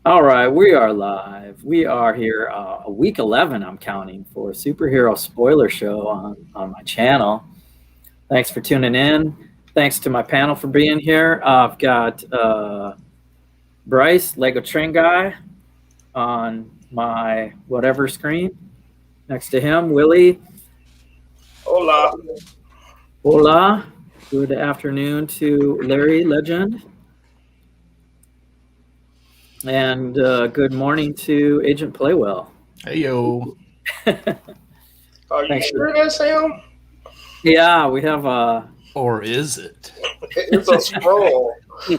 All right, we are live. We are here, week 11, I'm counting, for Superhero Spoiler Show on my channel. Thanks for tuning in. Thanks to my panel for being here. I've got Bryce, Lego Train Guy, on my whatever screen. Next to him, Willie. Hola. Hola. Good afternoon to Larry Legend. And good morning to Agent Playwell. Hey, yo. Are you sure that's him? Yeah, we have a... Or is it? It's a scroll.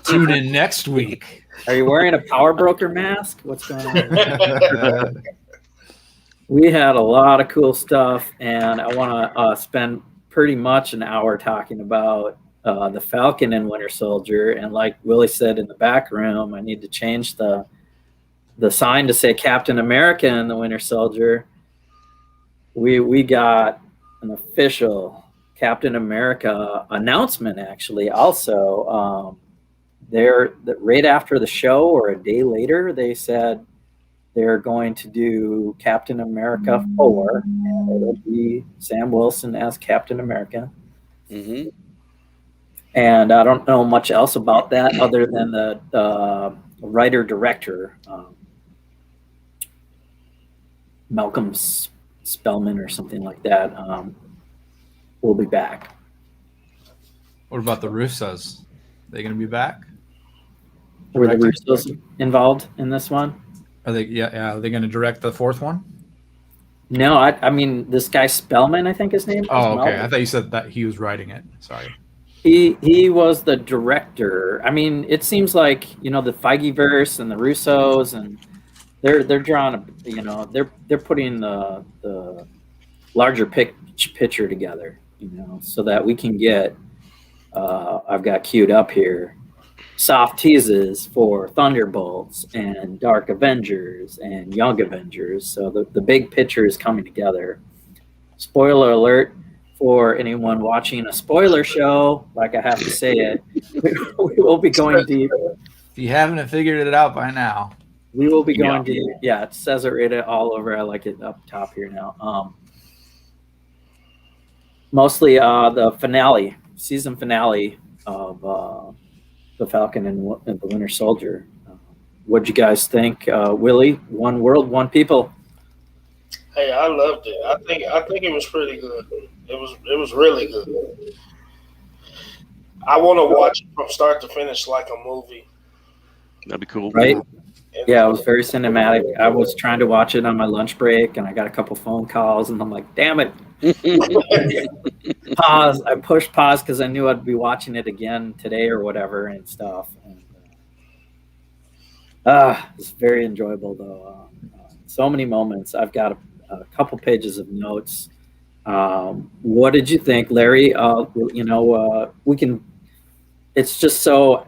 Tune in next week. Are you wearing a power broker mask? What's going on? We had a lot of cool stuff, and I want to spend pretty much an hour talking about the Falcon and Winter Soldier. And like Willie said in the back room, I need to change the sign to say Captain America and the Winter Soldier. We got an official Captain America announcement, actually. Also, right after the show or a day later, they said they're going to do Captain America 4. It'll be Sam Wilson as Captain America. Mm-hmm. And I don't know much else about that other than the writer-director, Malcolm Spellman or something like that, will be back. What about the Russos? They going to be back? Were the Russos involved in this one? Are they? Yeah. Are they going to direct the fourth one? No, I mean this guy Spellman, I think his name. Oh, okay. I thought you said that he was writing it. Sorry. He was the director. I mean, it seems like the Feigeverse and the Russos, and they're drawing they're putting the larger picture together, so that we can get. I've got queued up here. Soft teases for Thunderbolts and Dark Avengers and Young Avengers. So the big picture is coming together. Spoiler alert for anyone watching a spoiler show, like I have to say it, we will be going deep. If you haven't figured it out by now. We will be going deep. Yeah, it says it right all over. I like it up top here now. Mostly the finale, season finale of the Falcon and the Winter Soldier. What'd you guys think, Willie? One world, one people. Hey, I loved it. I think it was pretty good. It was really good. I want to watch it from start to finish like a movie. That'd be cool, right? Yeah, it was very cinematic. I was trying to watch it on my lunch break, and I got a couple phone calls, and I'm like, "Damn it!" Pause. I pushed pause because I knew I'd be watching it again today or whatever and stuff. And it's very enjoyable though. So many moments. I've got a couple pages of notes. What did you think, Larry? We can. It's just so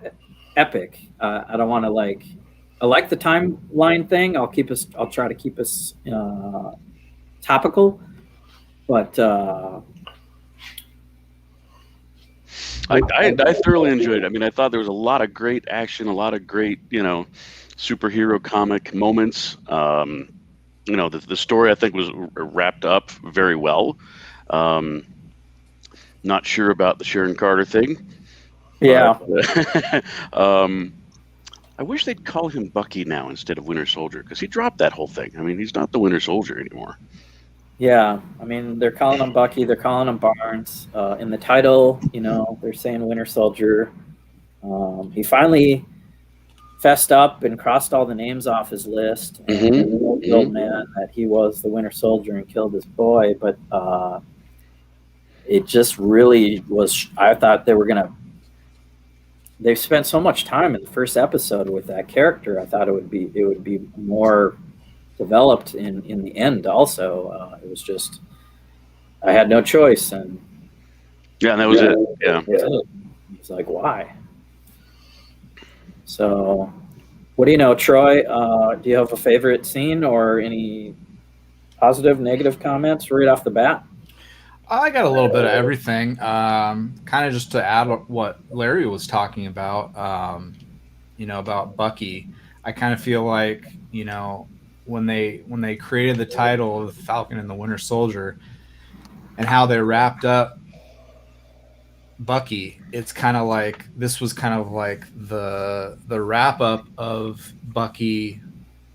epic. I don't want to I like the timeline thing. I'll try to keep us topical, but I thoroughly enjoyed it. I mean, I thought there was a lot of great action, a lot of great superhero comic moments. The story I think was wrapped up very well. Not sure about the Sharon Carter thing. Yeah. I wish they'd call him Bucky now instead of Winter Soldier, because he dropped that whole thing. I mean, he's not the Winter Soldier anymore. Yeah, I mean, they're calling him Bucky, they're calling him Barnes. In the title, they're saying Winter Soldier. He finally fessed up and crossed all the names off his list and told the old man that he was the Winter Soldier and killed his boy. But it just really was. I thought they spent so much time in the first episode with that character. I thought it would be more developed in the end. Also, it was just I had no choice, and that was it. Yeah, it's like why. So, what do you know, Troy? Do you have a favorite scene or any positive, negative comments right off the bat? I got a little bit of everything. Kind of just to add what Larry was talking about, about Bucky. I kind of feel like, you know, when they created the title of Falcon and the Winter Soldier and how they wrapped up Bucky, it's kind of like this was kind of like the wrap up of Bucky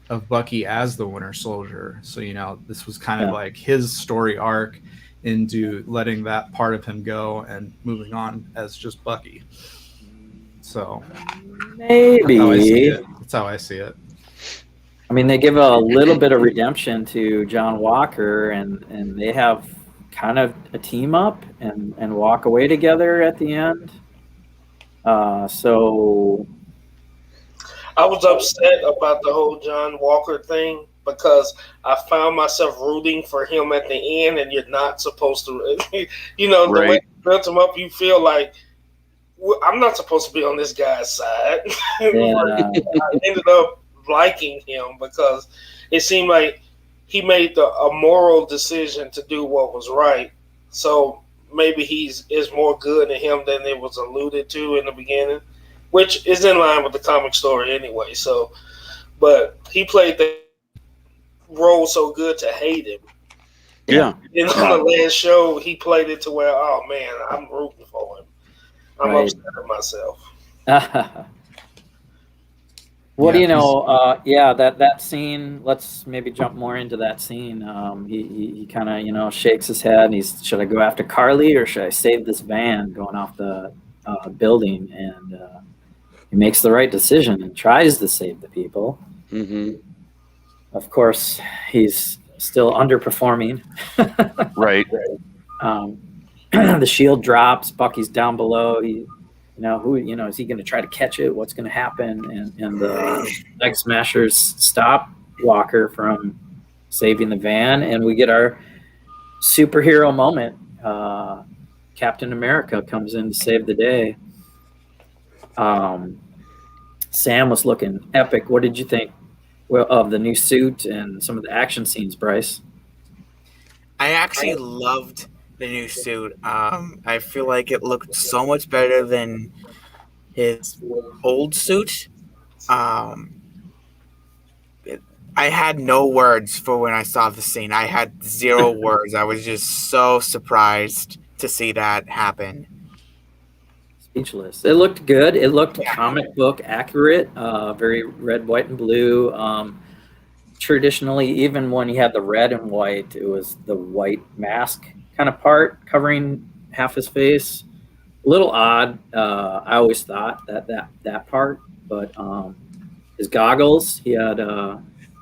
as the Winter Soldier. So, you know, this was kind of like his story arc into letting that part of him go and moving on as just Bucky. So Maybe. That's how I see it. I mean, they give a little bit of redemption to John Walker, and they have kind of a team up and walk away together at the end. So I was upset about the whole John Walker thing because I found myself rooting for him at the end, and you're not supposed to. You know, the way you built him up, you feel like I'm not supposed to be on this guy's side. yeah. I ended up liking him because it seemed like he made a moral decision to do what was right. So maybe is more good in him than it was alluded to in the beginning, which is in line with the comic story anyway. So, but he played the role so good to hate him. Yeah. And on the last show, he played it to where, oh man, I'm rooting for him. I'm upset at myself. What do you know? That scene. Let's maybe jump more into that scene. He kind of, you know, shakes his head. And should I go after Carly or should I save this van going off the building? And he makes the right decision and tries to save the people. Mm-hmm. Of course, he's still underperforming. Right. The shield drops. Bucky's down below. Is he going to try to catch it? What's going to happen? And the Leg Smashers stop Walker from saving the van, and we get our superhero moment. Captain America comes in to save the day. Sam was looking epic. What did you think of the new suit and some of the action scenes, Bryce? I actually loved the new suit. I feel like it looked so much better than his old suit. I had no words for when I saw the scene. I had 0 words. I was just so surprised to see that happen. Speechless. It looked good. It looked comic book accurate, very red, white, and blue. Traditionally, even when he had the red and white, it was the white mask kind of part covering half his face. A little odd. I always thought that part, but his goggles, he had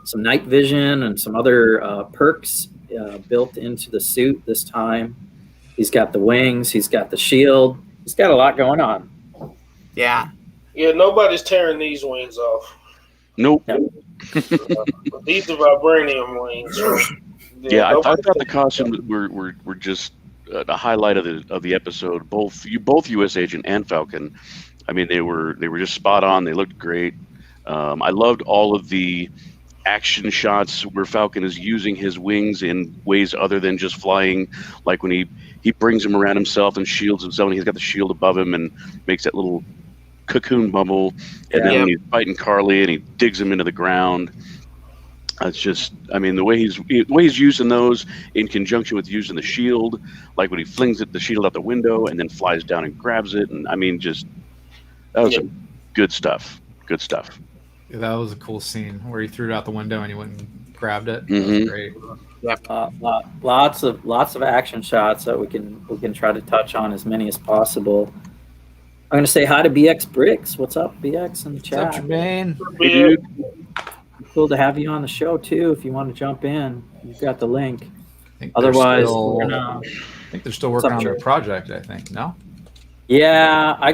some night vision and some other perks built into the suit this time. He's got the wings, he's got the shield, he's got a lot going on. Yeah, nobody's tearing these wings off. Nope. These are vibranium wings. Yeah, I thought the costumes were just a highlight of the episode. Both U.S. Agent and Falcon. I mean, they were just spot on. They looked great. I loved all of the action shots where Falcon is using his wings in ways other than just flying. Like when he brings them around himself and shields himself, and he's got the shield above him and makes that little cocoon bubble. And then when he's fighting Carly and he digs him into the ground. It's just, I mean, the way he's using those in conjunction with using the shield, like when he flings the shield out the window and then flies down and grabs it, and I mean, just that was some good stuff. Good stuff. Yeah, that was a cool scene where he threw it out the window and he went and grabbed it. Mm-hmm. That was great. Yep. Lots of action shots that we can try to touch on as many as possible. I'm gonna say hi to BX Bricks. What's up, BX, in the chat? What's up, Jermaine? Hey, dude. Cool to have you on the show too. If you want to jump in, you've got the link. I think they're still working on their George? project. I think no. I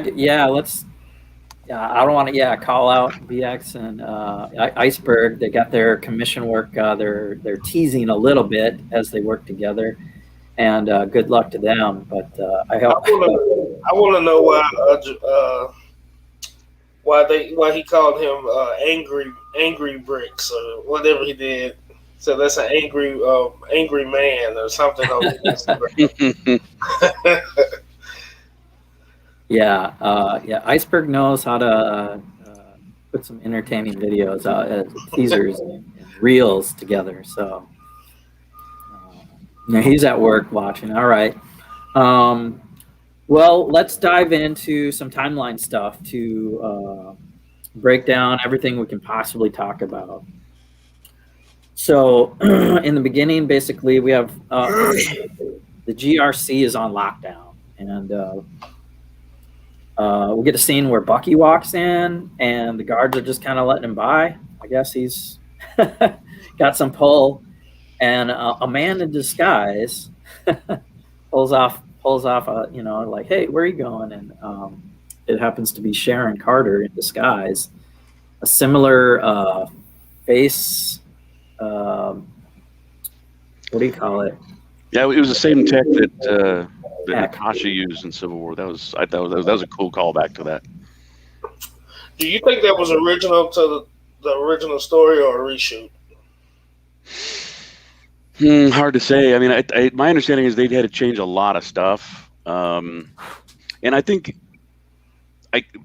don't want to call out BX and Iceberg. They got their commission work. They're teasing a little bit as they work together, and good luck to them. But I hope. I want to know why he called him angry bricks or whatever he did. So that's an angry man or something on Instagram. Yeah. Iceberg knows how to put some entertaining videos out as teasers and reels together. So yeah, he's at work watching. All right. Well, let's dive into some timeline stuff to break down everything we can possibly talk about. So in the beginning, basically, we have the GRC is on lockdown, and we get a scene where Bucky walks in, and the guards are just kind of letting him by. I guess he's got some pull, and a man in disguise pulls off like, hey, where are you going? And it happens to be Sharon Carter in disguise, a similar face. What do you call it? Yeah, it was the same tech that Natasha used in Civil War. That was a cool callback to that. Do you think that was original to the original story or a reshoot? Hard to say. I mean, my understanding is they had to change a lot of stuff, and I think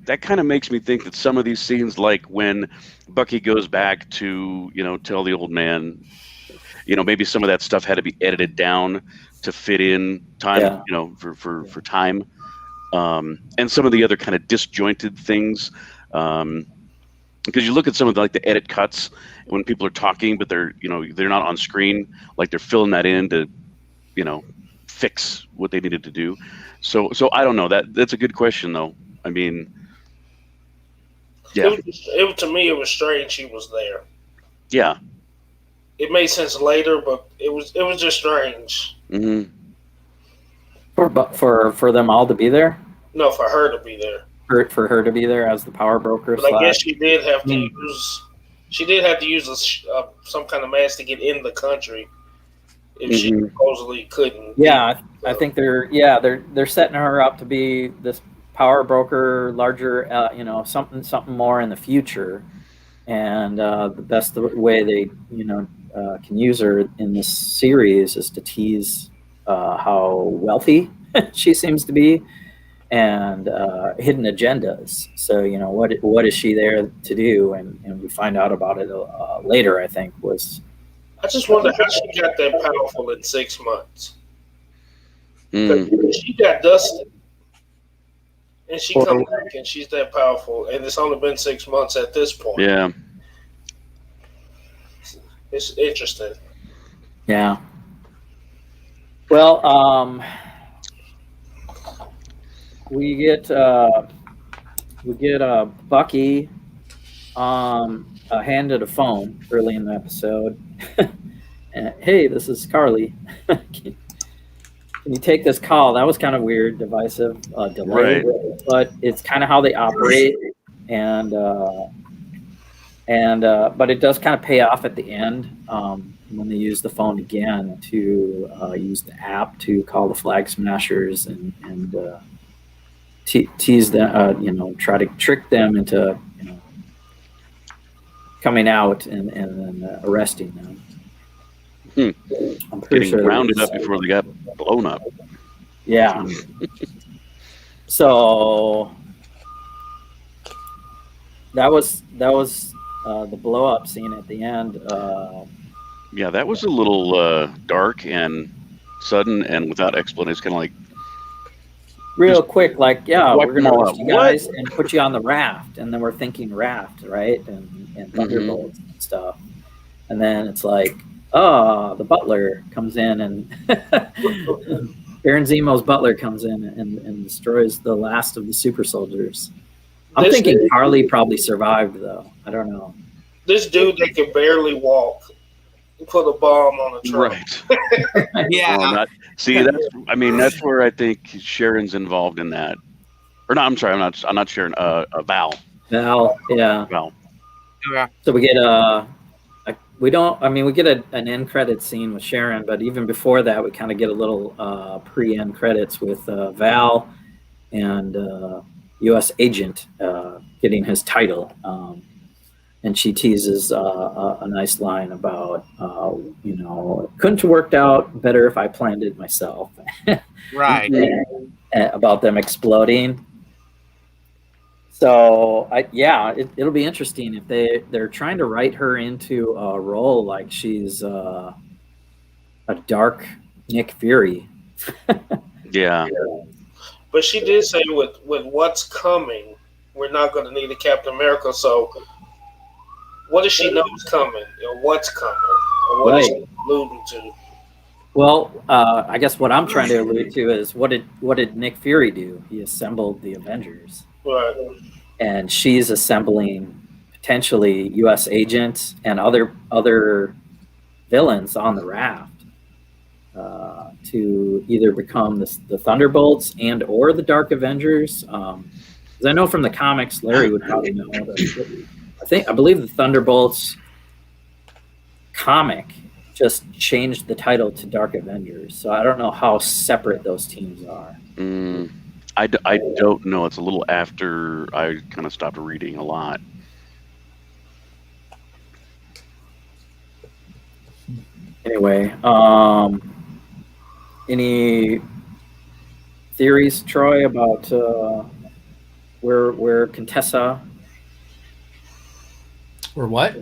that kind of makes me think that some of these scenes, like when Bucky goes back to tell the old man, maybe some of that stuff had to be edited down to fit in time, for time, and some of the other kind of disjointed things. Because you look at some of the edit cuts when people are talking, but they're not on screen, like they're filling that in to, fix what they needed to do. So I don't know. That's a good question though. I mean, yeah. To me, it was strange she was there. Yeah. It made sense later, but it was just strange. Mm-hmm. For them all to be there? No, for her to be there. For her to be there as the power broker. But I guess she did have to use. She did have to use some kind of mask to get in the country if she supposedly couldn't. Yeah, I think they're setting her up to be this power broker, larger, something more in the future, and the best way they can use her in this series is to tease how wealthy she seems to be. And hidden agendas. So what is she there to do? And we find out about it later. I think was. I just wonder how she got that powerful in 6 months. She got dusted, and she comes back and she's that powerful, and it's only been 6 months at this point. Yeah, it's interesting. Yeah. Well, we get Bucky handed a phone early in the episode. And, hey, this is Carly. Can you take this call? That was kind of weird, divisive, delayed, right. But it's kind of how they operate, and but it does kind of pay off at the end when they use the phone again to use the app to call the Flag Smashers and tease them, try to trick them into coming out and arresting them. I'm pretty getting sure rounded up before they got blown up. Yeah. So that was the blow up scene at the end. Yeah, that was a little dark and sudden and without explanation. Kind of like real quick, like, yeah, we're gonna arrest you guys what? and put you on the raft, and then we're thinking raft, right, and thunderbolts and stuff, and then it's like, oh, the butler comes in and Baron Zemo's butler comes in and destroys the last of the super soldiers. I'm thinking Carly probably survived though. I don't know. This dude that can barely walk put a bomb on a truck. Right. Yeah. That's where I think Sharon's involved in that. Or no, I'm sorry, I'm not Sharon. Val. Val, yeah. Val. Yeah. So we get we get an end credit scene with Sharon, but even before that, we kind of get a little pre-end credits with Val and U.S. agent getting his title. And she teases a nice line about, it couldn't have worked out better if I planned it myself. Right. About them exploding. So it'll be interesting if they're trying to write her into a role like she's a dark Nick Fury. Yeah. But she did say with what's coming, we're not going to need a Captain America. So, what does she know is coming, or what's coming, or what is she alluding to? Well, I guess what I'm trying to allude to is what did Nick Fury do? He assembled the Avengers, Right. and she's assembling potentially U.S. agents and other villains on the raft to either become the Thunderbolts and or the Dark Avengers. Because I know from the comics, Larry would probably know. I believe the Thunderbolts comic just changed the title to Dark Avengers. So I don't know how separate those teams are. I don't know. It's a little after I kind of stopped reading a lot. Anyway, any theories, Troy, about where Contessa? Or what?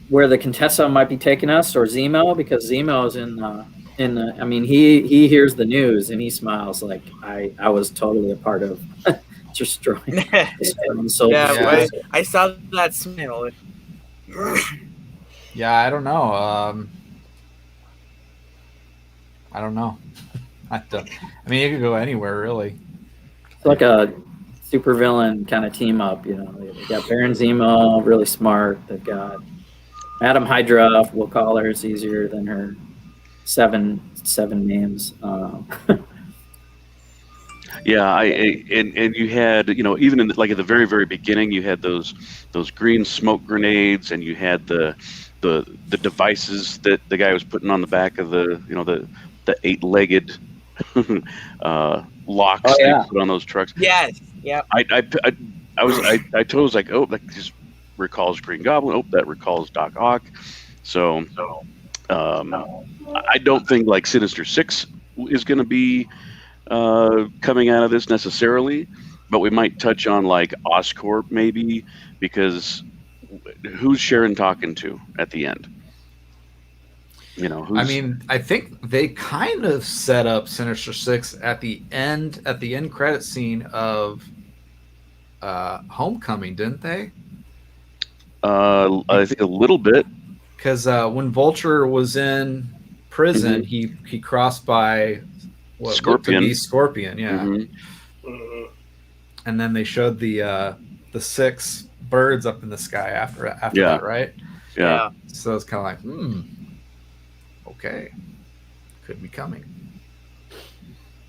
Where the Contessa might be taking us, or Zemo, because Zemo is in the. I mean, he hears the news and he smiles like I was totally a part of destroying the soldiers. I saw that smile. Yeah, I don't know. I don't know. I mean, it could go anywhere, really. It's like a supervillain kind of team up, you know. They got Baron Zemo, really smart. They've got Madam Hydra. We'll call her. It's easier than her seven names. Yeah, and you had, you know, even in like at the very very beginning, you had those green smoke grenades, and you had the devices that the guy was putting on the back of the, you know, the 8-legged locks they put on those trucks. Yes. Yeah. I was like, oh, that just recalls Green Goblin. Oh, that recalls Doc Ock. So I don't think like Sinister Six is going to be coming out of this necessarily, but we might touch on like Oscorp maybe, because who's Sharon talking to at the end? You know, I mean, I think they kind of set up Sinister Six at the end credit scene of Homecoming, didn't they? I think a little bit, because when Vulture was in prison, he crossed by what Scorpion. Looked to be Scorpion, yeah. Mm-hmm. And then they showed the 6 birds up in the sky after that, right? Yeah. So it's kind of like, okay, could be coming.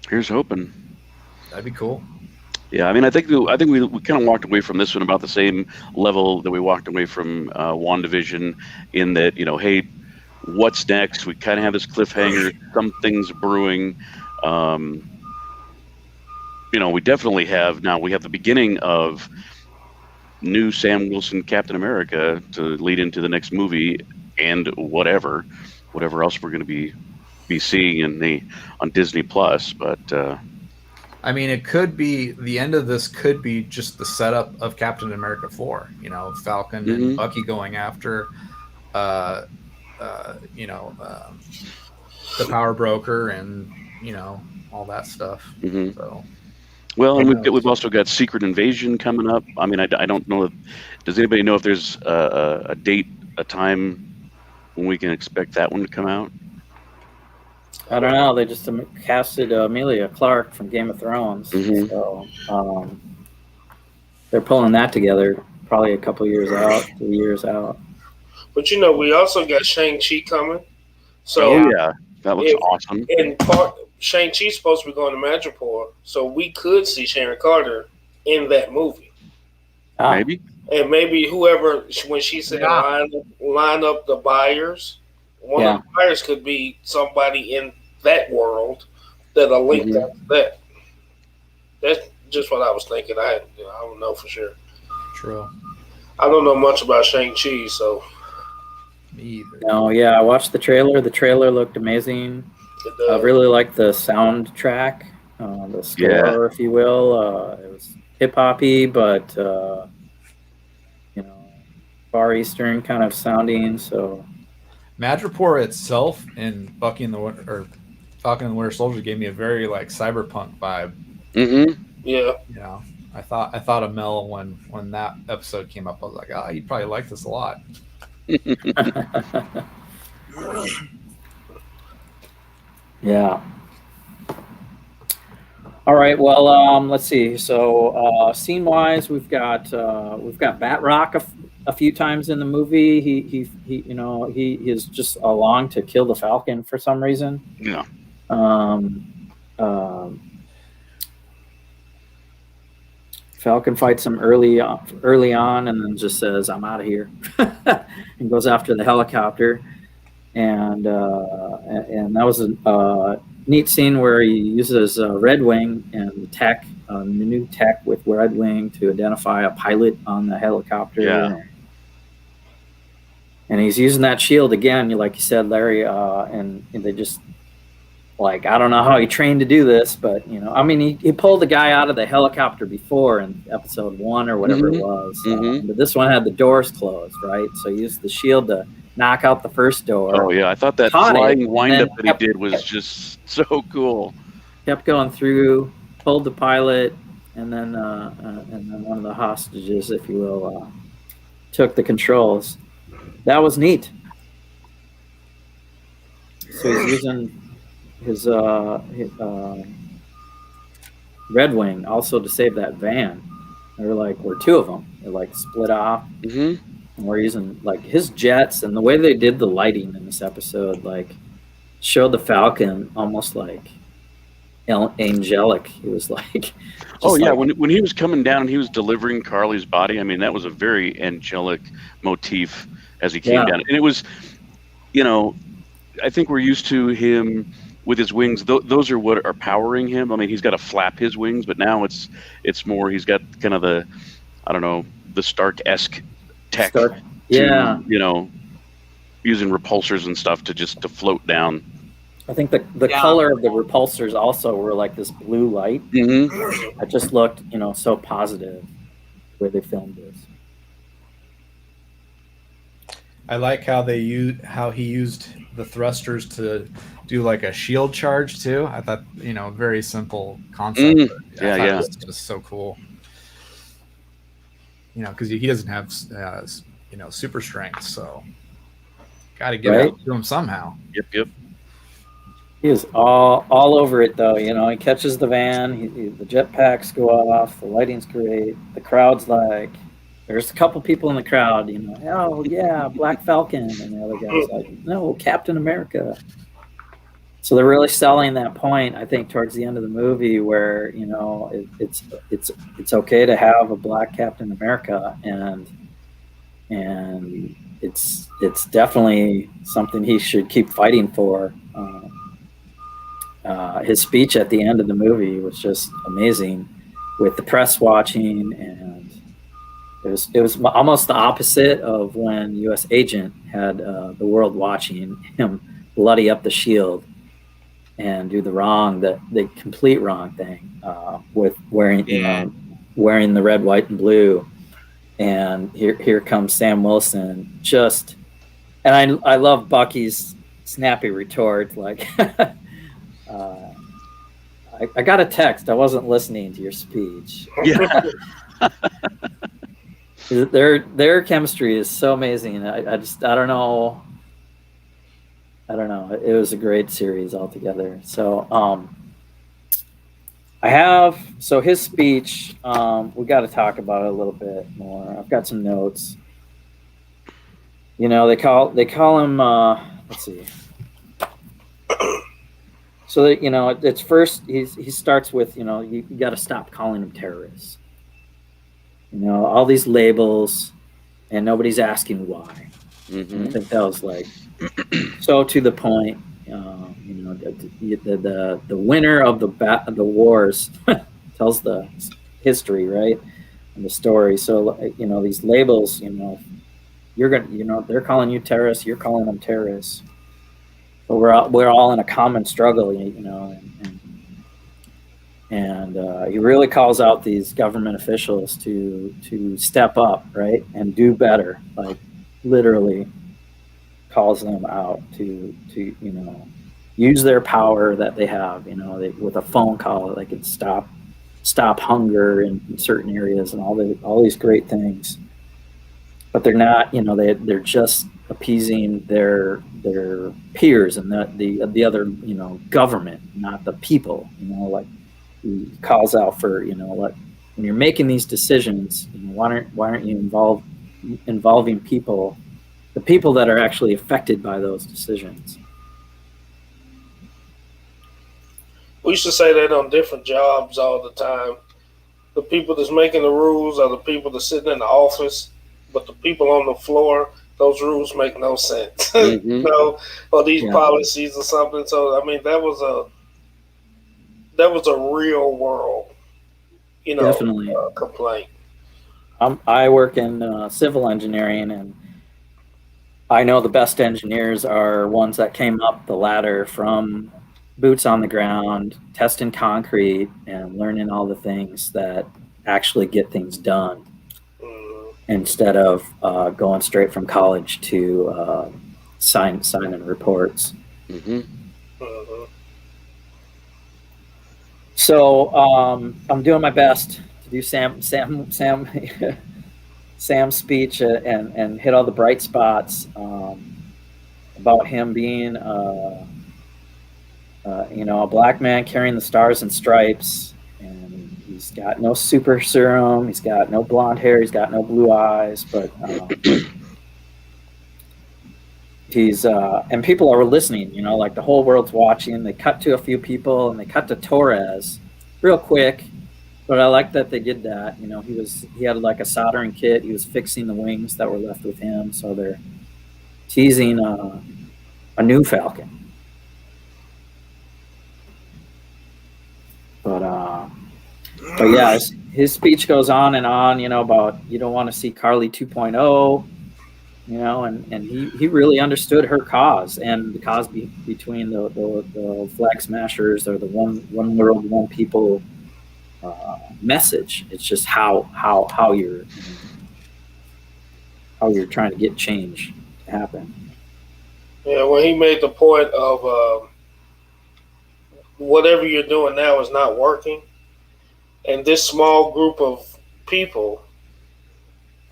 Here's hoping. That'd be cool. Yeah, I mean, I think we kind of walked away from this one about the same level that we walked away from WandaVision, in that, you know, hey, what's next? We kind of have this cliffhanger. Something's brewing. You know, we definitely have now. We have the beginning of new Sam Wilson Captain America to lead into the next movie, and whatever else we're going to be seeing on Disney Plus. But I mean, it could be the end of this. Could be just the setup of Captain America 4. You know, Falcon and Bucky going after, you know, the Power Broker, and you know, all that stuff. So. Well, and we've also got Secret Invasion coming up. I mean, I don't know. Does anybody know if there's a date, a time when we can expect that one to come out? I don't know. They just casted Emilia Clarke from Game of Thrones, so they're pulling that together. Probably a couple years out, 2 years out. But you know, we also got Shang-Chi coming. So yeah, that looks awesome. In part, Shang-Chi's supposed to be going to Madripoor, so we could see Sharon Carter in that movie. Maybe. And maybe whoever, when she said line up the buyers, one of the buyers could be somebody in that world that'll link up to that. That's just what I was thinking. I don't know for sure. True. I don't know much about Shang-Chi, so. Me either. No, yeah, I watched the trailer. The trailer looked amazing. I really liked the soundtrack, the score, if you will. hip hoppy, but Far Eastern kind of sounding. So Madripoor itself and Bucky and or Falcon and the Winter Soldier gave me a very like cyberpunk vibe. Mm-hmm. Yeah. I thought of Mel when that episode came up. I was like, you'd probably like this a lot. Yeah. All right. Well, let's see. So, scene-wise, we've got Batrock a few times in the movie. He is just along to kill the Falcon for some reason. Yeah. Falcon fights him early on, and then just says, "I'm out of here," and goes after the helicopter. And that was a neat scene where he uses Red Wing and the new tech with Red Wing to identify a pilot on the helicopter. Yeah. And he's using that shield again, like you said, Larry. And they just like, I don't know how he trained to do this, but he pulled the guy out of the helicopter before in episode 1 or whatever it was. But this one had the doors closed, right? So he used the shield to knock out the first door. Oh yeah, I thought that flying windup that he did was just so cool. Kept going through, pulled the pilot, and then one of the hostages, if you will, took the controls. That was neat. So he's using his Red Wing also to save that van. We're two of them. They're split off. Mm-hmm. And we're using his jets, and the way they did the lighting in this episode, showed the Falcon almost angelic. He was when he was coming down and he was delivering Carly's body, I mean, that was a very angelic motif as he came down. And it was, I think we're used to him with his wings. Those are what are powering him. I mean, he's got to flap his wings, but now it's more, he's got kind of the, I don't know, the Stark-esque tech, using repulsors and stuff to float down. I think the color of the repulsors also were this blue light. Mm-hmm. It just looked, so positive where they filmed this. I like how he used the thrusters to do a shield charge too. I thought, very simple concept. Yeah. It was just so cool. Because he doesn't have, super strength, so got to get it to him somehow. Yep. He is all over it, though. He catches the van. The jetpacks go off. The lighting's great. The crowd's there's a couple people in the crowd. Oh yeah, Black Falcon, and the other guy's no, Captain America. So they're really selling that point, I think, towards the end of the movie, where it's okay to have a Black Captain America, and it's definitely something he should keep fighting for. His speech at the end of the movie was just amazing, with the press watching, and it was almost the opposite of when U.S. Agent had the world watching him bloody up the shield and do the complete wrong thing with wearing the red, white, and blue. And here comes Sam Wilson. And I love Bucky's snappy retort. I got a text. I wasn't listening to your speech. Yeah. Their chemistry is so amazing. I don't know. It was a great series altogether. So his speech, we got to talk about it a little bit more. I've got some notes. They call him, let's see. So that, it's first, he starts with, you got to stop calling them terrorists. All these labels, and nobody's asking why. Mm-hmm. I think that was so to the point. The winner of the wars tells the history, right, and the story. So these labels, you're gonna, they're calling you terrorists, you're calling them terrorists. But we're all in a common struggle, and he really calls out these government officials to step up, right, and do better. Like literally calls them out to use their power that they have. With a phone call, they could stop hunger in certain areas and all these great things. But they're not, they're just appeasing their peers and the other, government, not the people. Like he calls out for, like when you're making these decisions, why aren't you involving people, the people that are actually affected by those decisions? We used to say that on different jobs all the time. The people that's making the rules are the people that's sitting in the office, but the people on the floor, those rules make no sense. Mhm. Or these policies or something. So I mean, that was a real world, Definitely. Complaint. I work in civil engineering, and I know the best engineers are ones that came up the ladder from boots on the ground, testing concrete, and learning all the things that actually get things done, instead of going straight from college to signing reports. Mhm. So I'm doing my best to do Sam's speech and hit all the bright spots about him being a black man carrying the stars and stripes, and he's got no super serum, he's got no blonde hair, he's got no blue eyes, but he's and people are listening, like the whole world's watching. They cut to a few people and they cut to Torres real quick, but I like that they did that. He had like a soldering kit, he was fixing the wings that were left with him, so they're teasing a new Falcon. But yeah, his speech goes on and on, about you don't want to see Carly 2.0, and he really understood her cause and the cause between the flag smashers, or the one world, one people message. It's just how you're trying to get change to happen. Yeah, when he made the point of whatever you're doing now is not working, and this small group of people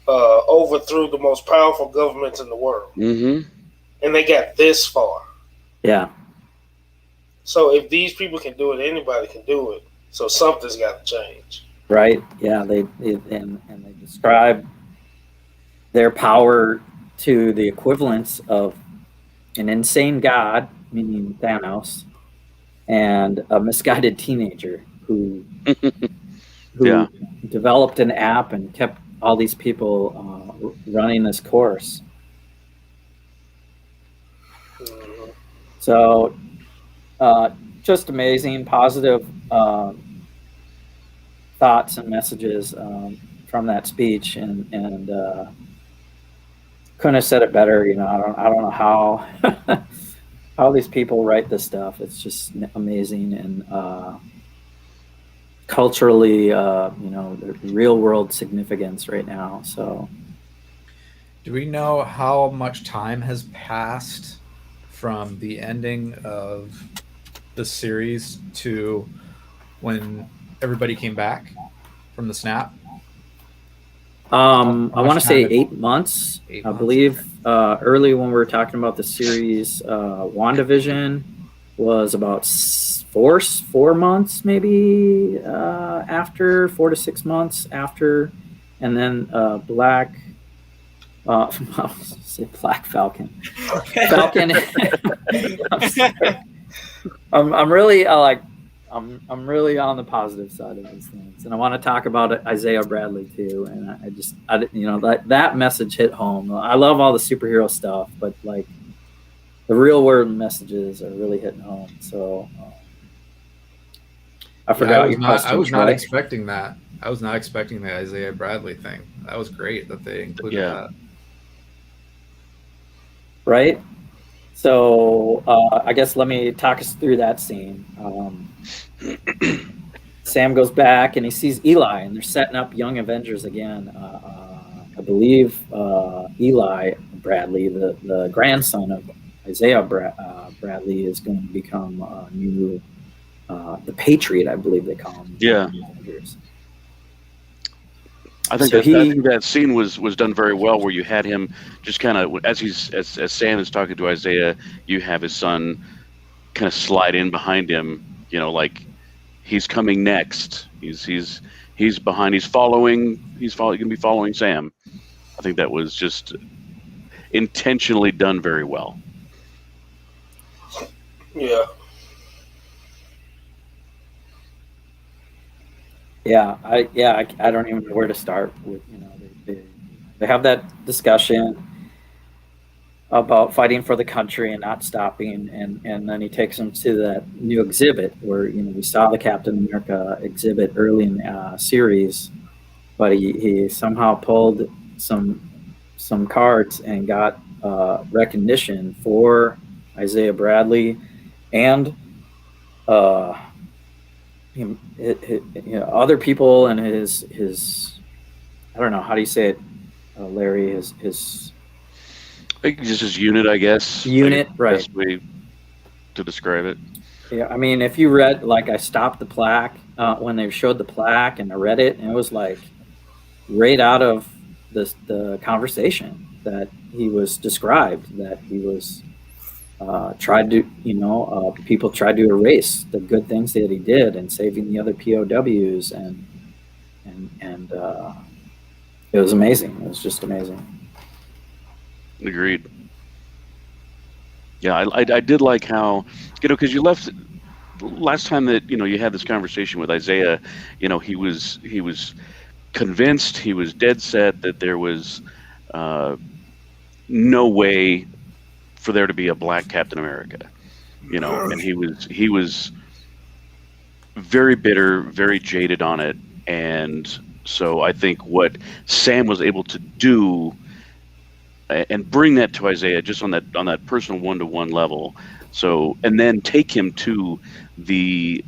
overthrew the most powerful governments in the world, and they got this far. Yeah. So if these people can do it, anybody can do it. So something's got to change. Right. Yeah. They describe their power to the equivalence of an insane god, meaning Thanos, and a misguided teenager who developed an app and kept all these people running this course. So just amazing, positive thoughts and messages from that speech, and couldn't have said it better. I don't know how how these people write this stuff. It's just amazing, and culturally, the real world significance right now. So, do we know how much time has passed from the ending of the series to when everybody came back from the snap? I want to say 8 months. I believe early when we were talking about the series, WandaVision was about 4 months, maybe after 4 to 6 months after, and then Black. I'll say Black Falcon. Falcon. I'm really I'm really on the positive side of these things, and I want to talk about Isaiah Bradley too. And that message hit home. I love all the superhero stuff, but like the real world messages are really hitting home. So I forgot your question. I was not expecting that. I was not expecting the Isaiah Bradley thing. That was great that they included that. Right. So I guess let me talk us through that scene. Sam goes back and he sees Eli, and they're setting up Young Avengers again. I believe Eli Bradley, the grandson of Isaiah Bradley, is going to become new the Patriot, I believe they call him. Yeah. Avengers. I think So that scene was done very well, where you had him just kind of as Sam is talking to Isaiah, you have his son kind of slide in behind him, like he's coming next. He's behind. He's following. Going to be following Sam. I think that was just intentionally done very well. Yeah. I don't even know where to start with. They have that discussion about fighting for the country and not stopping, and then he takes them to that new exhibit where we saw the Captain America exhibit early in the series, but he somehow pulled some cards and got recognition for Isaiah Bradley and other people, and his I don't know, how do you say it, Larry, his I think just his unit, I guess. Unit, right. Best way to describe it. Yeah, I mean, if you read, I stopped the plaque when they showed the plaque, and I read it, and it was right out of the conversation that he was described, that he was tried to, people tried to erase the good things that he did and saving the other POWs, and it was amazing. It was just amazing. Agreed. Yeah, I did like how, because you left last time that you had this conversation with Isaiah. He was convinced, he was dead set that there was no way for there to be a black Captain America. And he was very bitter, very jaded on it, and so I think what Sam was able to do and bring that to Isaiah just on that personal one-to-one level. So, and then take him to the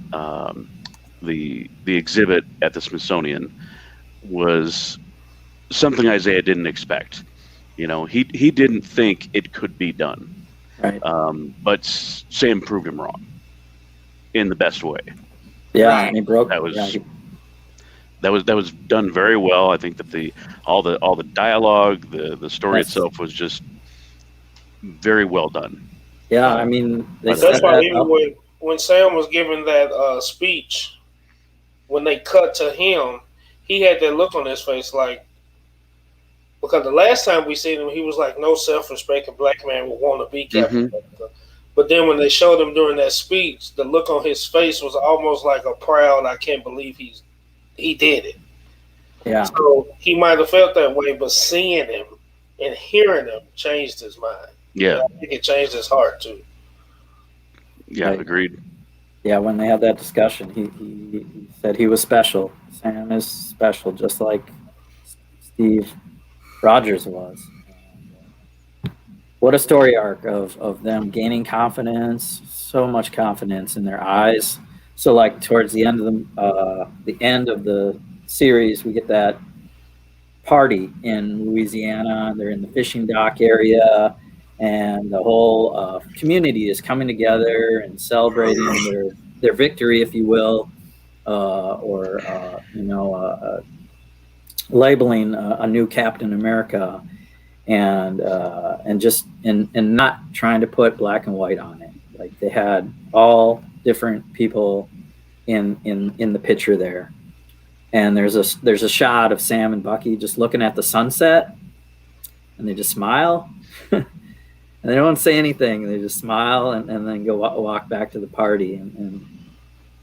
exhibit at the Smithsonian was something Isaiah didn't expect. He didn't think it could be done. Right. But Sam proved him wrong in the best way. Yeah, and he broke. That was done very well. I think that all the dialogue, the story itself was just very well done. Yeah, I mean, that's why even when Sam was giving that speech, when they cut to him, he had that look on his face, because the last time we seen him, he was like, no self-respecting black man would want to be Captain America. But then when they showed him during that speech, the look on his face was almost like a proud, I can't believe he did it. Yeah. So he might have felt that way, but seeing him and hearing him changed his mind. Yeah. I think it changed his heart too. Yeah, right. Agreed. Yeah, when they had that discussion, he said he was special. Sam is special, just like Steve Rogers was. What a story arc of them gaining confidence, so much confidence in their eyes. So, towards the end of the series, we get that party in Louisiana. They're in the fishing dock area, and the whole community is coming together and celebrating their victory, if you will, labeling a new Captain America, and not trying to put black and white on it. They had all different people in the picture there, and there's a shot of Sam and Bucky just looking at the sunset, and they just smile. And they don't say anything. They just smile and then go walk back to the party. And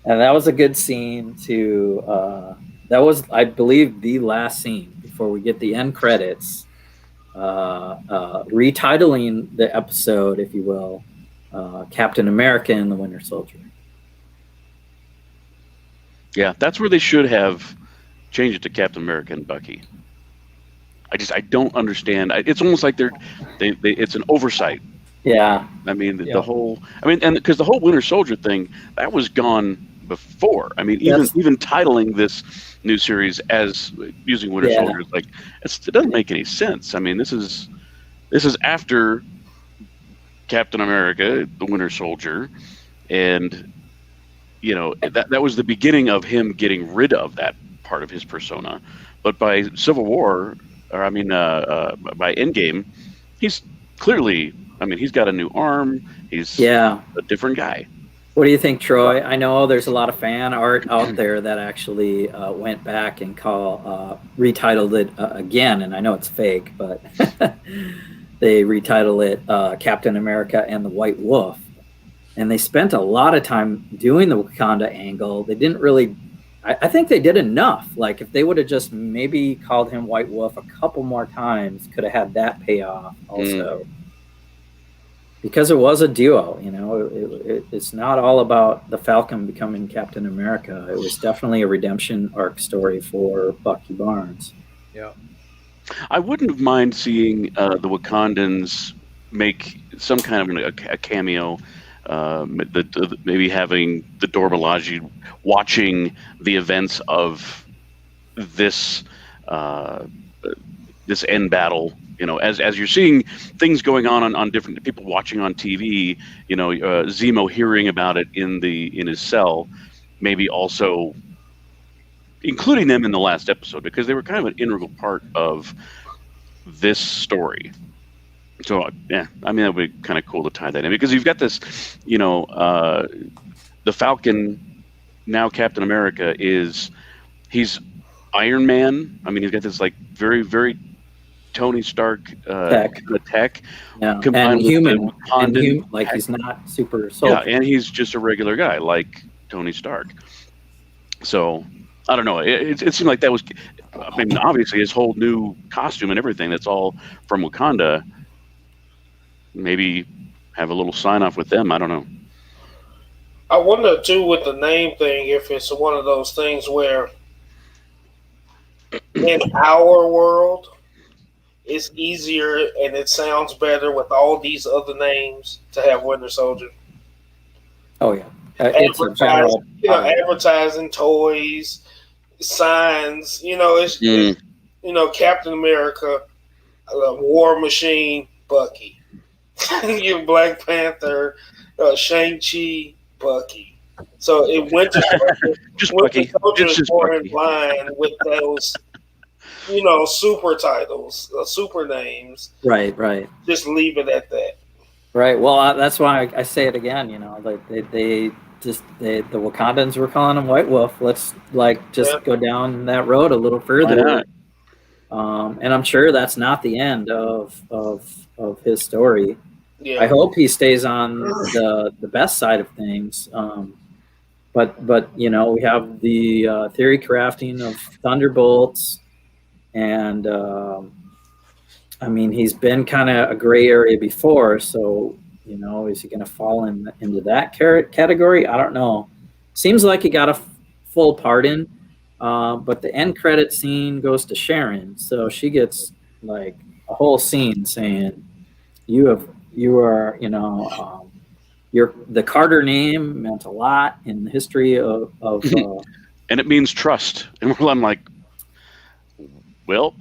that was a good scene to, that was, I believe, the last scene before we get the end credits, retitling the episode, if you will, Captain America and the Winter Soldier. Yeah, that's where they should have changed it to Captain America and Bucky. I don't understand. It's almost like it's an oversight. Yeah. I mean, the whole, and because the whole Winter Soldier thing, that was gone before. I mean, even titling this new series as using Winter Soldier is like it doesn't make any sense. I mean, this is after Captain America, the Winter Soldier, and that was the beginning of him getting rid of that part of his persona. But by Civil War, or I mean, by Endgame, he's clearly. I mean, he's got a new arm. He's a different guy. What do you think, Troy? I know there's a lot of fan art out there that actually went back and retitled it again, and I know it's fake, but they retitled it Captain America and the White Wolf. And they spent a lot of time doing the Wakanda angle. They didn't really... I think they did enough. Like, if they would have just maybe called him White Wolf a couple more times, could have had that payoff also. Because it was a duo, it's not all about the Falcon becoming Captain America. It was definitely a redemption arc story for Bucky Barnes. Yeah, I wouldn't have mind seeing the Wakandans make some kind of a cameo. Maybe having the Dora Milaje watching the events of this this end battle. As you're seeing things going on different people watching on TV, Zemo hearing about it in his cell, maybe also including them in the last episode because they were kind of an integral part of this story. So yeah, I mean that would be kind of cool to tie that in because you've got this, the Falcon, now Captain America he's Iron Man. I mean he's got this like very very Tony Stark tech, and human, like he's not super soldier. Yeah, and he's just a regular guy like Tony Stark. So I don't know. It seemed like that was. I mean, obviously his whole new costume and everything. That's all from Wakanda. Maybe have a little sign off with them. I don't know. I wonder too with the name thing if it's one of those things where in our world. It's easier and it sounds better with all these other names to have Winter Soldier. Oh yeah, advertising, toys, signs. It's Captain America, War Machine, Bucky. You Black Panther, Shang-Chi, Bucky. So it went to just Bucky. Just more in line with those. Super titles, super names. Right. Just leave it at that. Right. Well, that's why I say it again. Like the Wakandans were calling him White Wolf. Let's go down that road a little further. And I'm sure that's not the end of his story. Yeah. I hope he stays on the best side of things. But we have the theory crafting of Thunderbolts. And I mean, he's been kind of a gray area before, so is he going to fall into that category? I don't know. Seems like he got a full pardon, but the end credit scene goes to Sharon, so she gets like a whole scene saying, the Carter name meant a lot in the history of and it means trust, and I'm like. Well,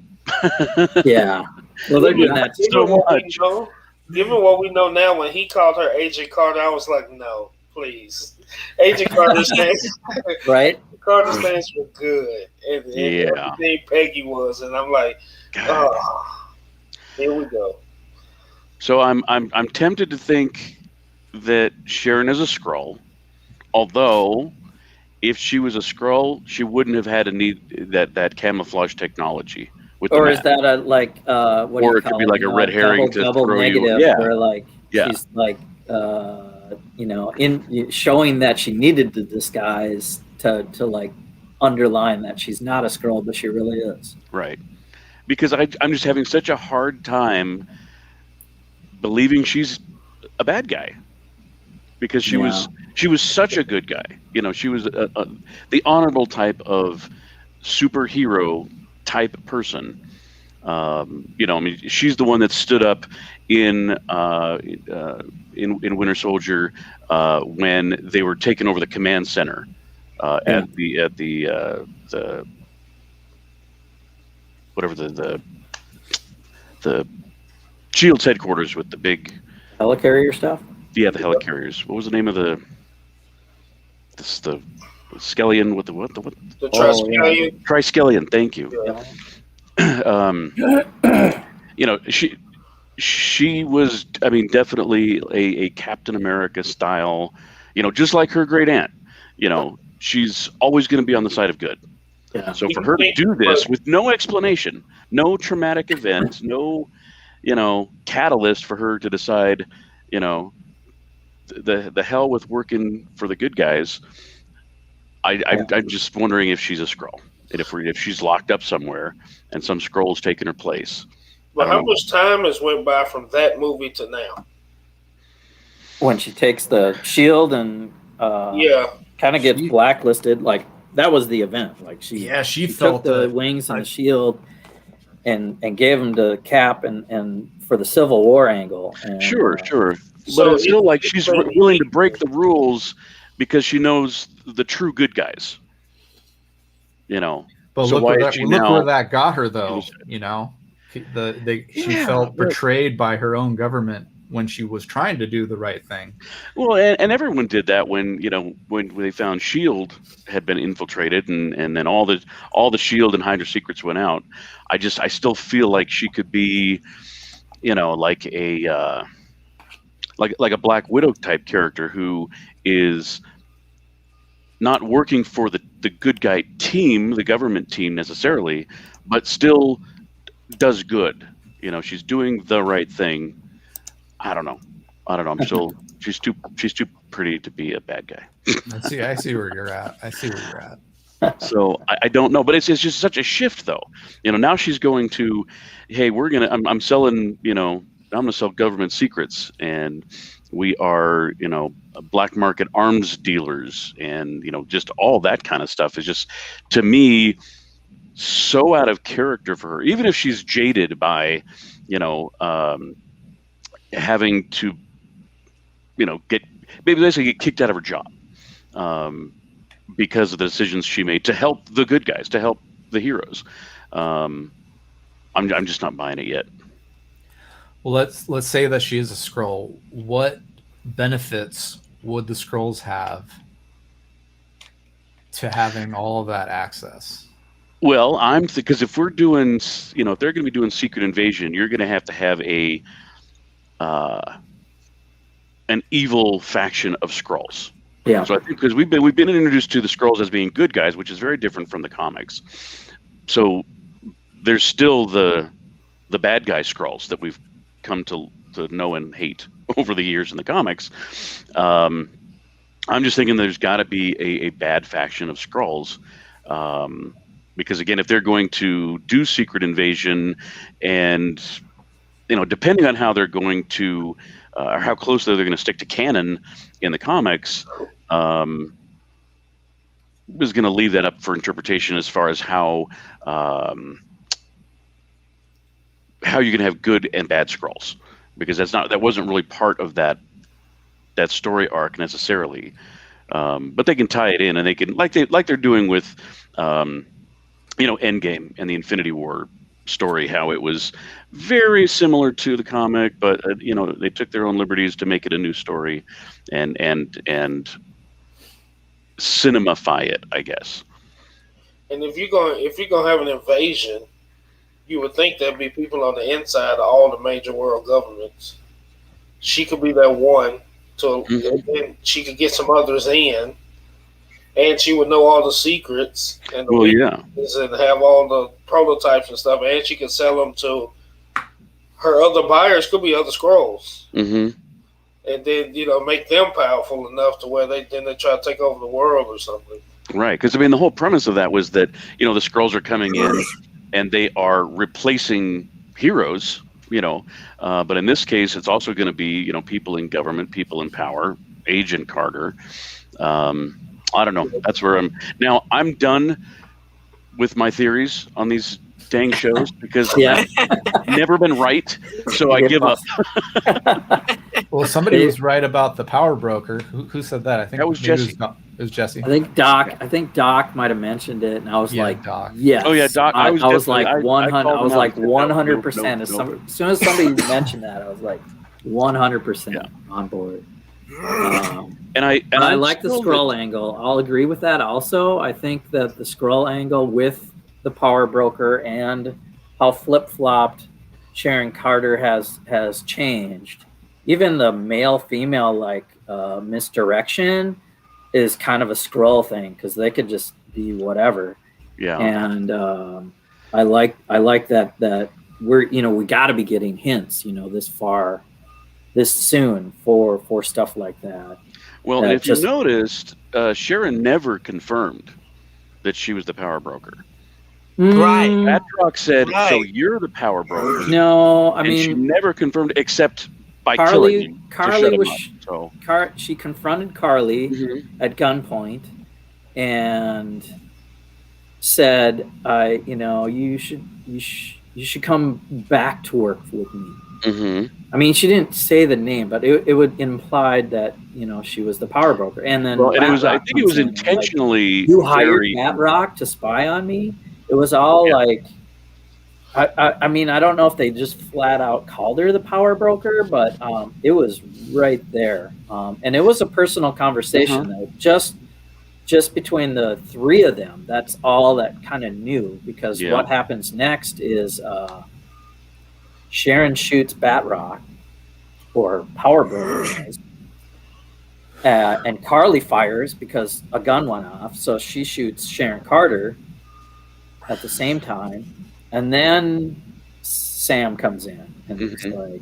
yeah. Well, they're doing that so much. Given what we know now, when he called her Agent Carter, I was like, no, please. Agent Carter stands right. Carter stands for good, and everything Peggy was, and I'm like, here we go. So I'm tempted to think that Sharon is a Skrull, although. If she was a Skrull, she wouldn't have had a need that camouflage technology. Or is that a what do you call it? Or it could be like a red herring to double throw negative, you. Where she's in showing that she needed the disguise to underline that she's not a Skrull, but she really is. Right. Because I'm just having such a hard time believing she's a bad guy. Because she was such a good guy. She was the honorable type of superhero type person. I mean, she's the one that stood up in Winter Soldier when they were taking over the command center at the whatever the Shield's headquarters with the big helicarrier stuff. Yeah, the helicarriers. What was the name of the Skellion with the what? The Triskelion. Triskelion. Thank you. Yeah. You know, she was, I mean, definitely a Captain America style. You know, just like her great aunt. You know, she's always going to be on the side of good. Yeah. So for her to do this with no explanation, no traumatic event, no, you know, catalyst for her to decide, you know, the hell with working for the good guys. I'm just wondering if she's a Skrull, and if she's locked up somewhere and some Skrull's taken her place. But how much time has went by from that movie to now? When she takes the shield and kind of gets blacklisted, like that was the event. Like she felt took the wings and the shield and gave them to Cap and for the Civil War angle. And, sure. So But it's still like she's willing to break the rules because she knows the true good guys. You know. But so look, why where is she look now, where that got her, though. You know, she felt betrayed by her own government when she was trying to do the right thing. Well, and everyone did that when they found Shield had been infiltrated, and then all the Shield and Hydra secrets went out. I still feel like she could be, you know, like a Black Widow type character who is not working for the good guy team, the government team necessarily, but still does good. You know, she's doing the right thing. I don't know. I'm still she's too pretty to be a bad guy. I see where you're at. So I don't know, but it's just such a shift though. You know, now she's going to, hey, I'm selling, you know, I'm going to sell government secrets, and we are, you know, black market arms dealers, and, you know, just all that kind of stuff is just, to me, so out of character for her. Even if she's jaded by, you know, having to, you know, basically get kicked out of her job because of the decisions she made to help the good guys, to help the heroes. I'm just not buying it yet. Well, let's say that she is a Skrull. What benefits would the Skrulls have to having all of that access? Well, because if we're doing, you know, if they're going to be doing Secret Invasion, you're going to have an evil faction of Skrulls. Yeah. So I think because we've been introduced to the Skrulls as being good guys, which is very different from the comics. So there's still the bad guy Skrulls that we've come to know and hate over the years in the comics. I'm just thinking there's got to be a bad faction of Skrulls. Because again, if they're going to do Secret Invasion, and, you know, depending on how they're going to, or how closely they're going to stick to canon in the comics, is going to leave that up for interpretation as far as how you can have good and bad Skrulls, because that wasn't really part of that story arc necessarily. But they can tie it in, and they can like they're doing with you know, Endgame and the Infinity War story, how it was very similar to the comic, but you know, they took their own liberties to make it a new story and cinemify it, I guess. And if you're gonna have an invasion, you would think there'd be people on the inside of all the major world governments. She could be that one, and then she could get some others in, and she would know all the secrets and and have all the prototypes and stuff, and she could sell them to her other buyers. Could be other Skrulls, and then, you know, make them powerful enough to where they try to take over the world or something. Right, because I mean, the whole premise of that was that, you know, the Skrulls are coming in and they are replacing heroes, you know, but in this case, it's also going to be, you know, people in government, people in power, Agent Carter. I don't know. That's where I'm done with my theories on these dang shows because I've never been right, so I give up. Well, somebody was right about the power broker. Who said that? I think That was maybe Jesse. It was Jesse. I think Doc might have mentioned it, and I was like, Doc. yes. Oh yeah, Doc. I was like definitely- 100. I was like called him out. 100%. Nope. As soon as somebody mentioned that, I was like 100% on board. And I like the scroll angle. I'll agree with that. Also, I think that the scroll angle with the power broker and how flip flopped Sharon Carter has changed. Even the male female misdirection is kind of a scroll thing because they could just be whatever. Yeah. And I like that we got to be getting hints this soon for stuff like that. Well, and if you noticed, Sharon never confirmed that she was the power broker. Right. Batroc said, "So you're the power broker." No, I mean she never confirmed except by killing him. Carly was up, she confronted Carly at gunpoint and said, you should come back to work with me." Mm-hmm. I mean, she didn't say the name, but it would imply that she was the power broker. And then I think it was intentionally. You hired Batroc to spy on me. It was all I mean, I don't know if they just flat out called her the power broker, but it was right there, and it was a personal conversation though, just between the three of them. That's all that kind of knew, because what happens next is Sharon shoots Batroc, or power broker does, and Carly fires because a gun went off, so she shoots Sharon Carter at the same time, and then Sam comes in and it's like,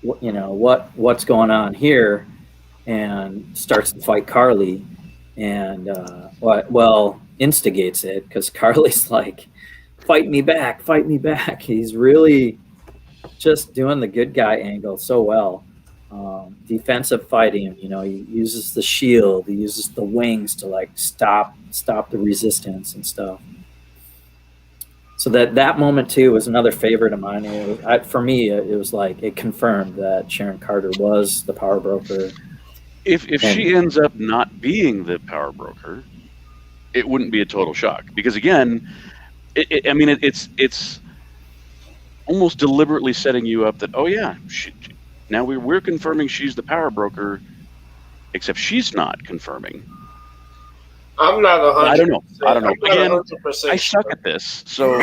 what's going on here, and starts to fight Carly, and instigates it because Carly's like, fight me back. He's really just doing the good guy angle so well. Defensive fighting, he uses the shield, he uses the wings to stop the resistance and stuff. So that moment too was another favorite of mine. For me, it was like it confirmed that Sharon Carter was the power broker. If she ends up not being the power broker, it wouldn't be a total shock, because again, it's almost deliberately setting you up that now we're confirming she's the power broker, except she's not confirming. I'm not 100%. I don't know. Again, 100% I suck at this, so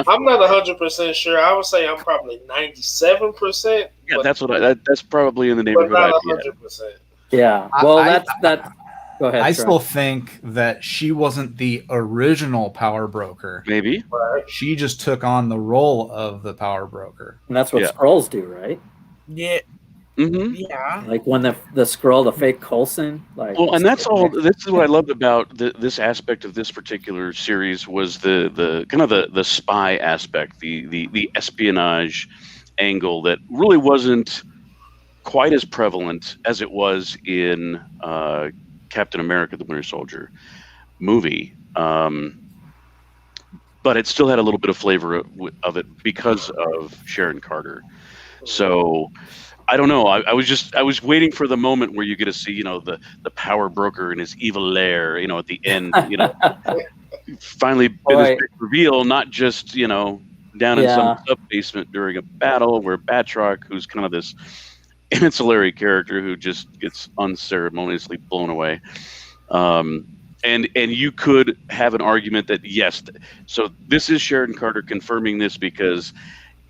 I'm not 100% sure. I would say I'm probably 97%. Yeah, that's probably in the neighborhood. But not 100%. Yeah. Well, that's. Go ahead. I still think that she wasn't the original power broker. Maybe. Right. She just took on the role of the power broker. And that's what scrolls do, right? Yeah. Mm-hmm. Yeah. Like when the scroll, the fake Coulson. And that's all. This is what I loved about this aspect of this particular series was the kind of the spy aspect, the espionage angle that really wasn't quite as prevalent as it was in Captain America: The Winter Soldier movie, but it still had a little bit of flavor of it because of Sharon Carter. So I don't know. I was waiting for the moment where you get to see the power broker in his evil lair. At the end, finally been this big reveal, not just down in some sub basement during a battle where Batroc, who's kind of this ancillary character who just gets unceremoniously blown away, and you could have an argument that yes, so this is Sharon Carter confirming this because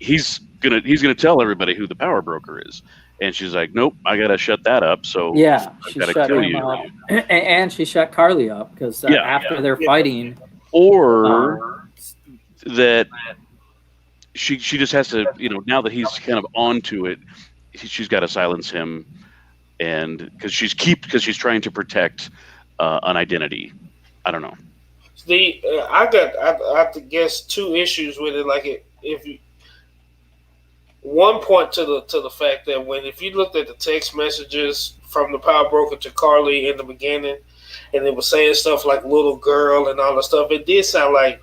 he's gonna tell everybody who the power broker is, and she's like, nope, I gotta shut that up. So she shut him up, and she shut Carly up because after they're fighting, or that she just has to now that he's kind of onto it. She's got to silence him, and because she's trying to protect an identity. I don't know. I have to guess two issues with it. Like one point to the fact that if you looked at the text messages from the power broker to Carly in the beginning, and they were saying stuff like "little girl" and all that stuff, it did sound like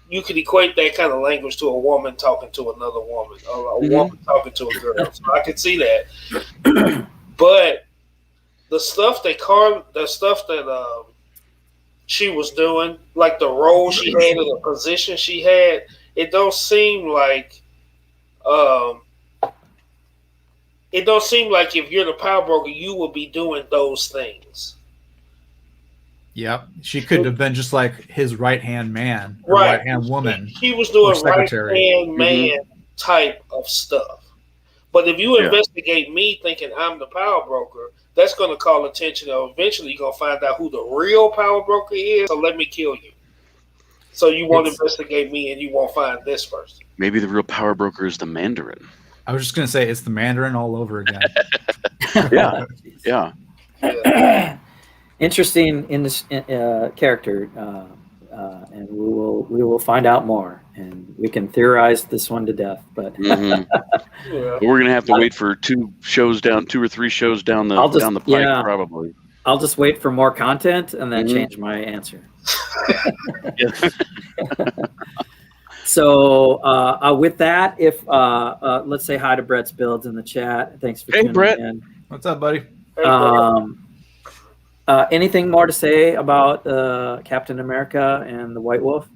you could equate that kind of language to a woman talking to another woman, or a woman talking to a girl. So I could see that. But the stuff that she was doing, like the role she had and the position she had, it don't seem like if you're the power broker, you will be doing those things. Yep. She could have been just like his right-hand man or Right. right-hand woman. She was doing secretary. right-hand man type of stuff. But if you investigate me thinking I'm the power broker, that's going to call attention. Or eventually, you're going to find out who the real power broker is. So let me kill you. So you won't investigate me, and you won't find this person. Maybe the real power broker is the Mandarin. I was just going to say it's the Mandarin all over again. Yeah. Interesting in this character, and we will find out more, and we can theorize this one to death. But we're gonna have to wait for 2 or 3 shows down the pipe, probably. I'll just wait for more content and then change my answer. So with that, if let's say hi to Brett's Builds in the chat. Thanks for tuning Brett. in. What's up, buddy? Anything more to say about Captain America and the White Wolf?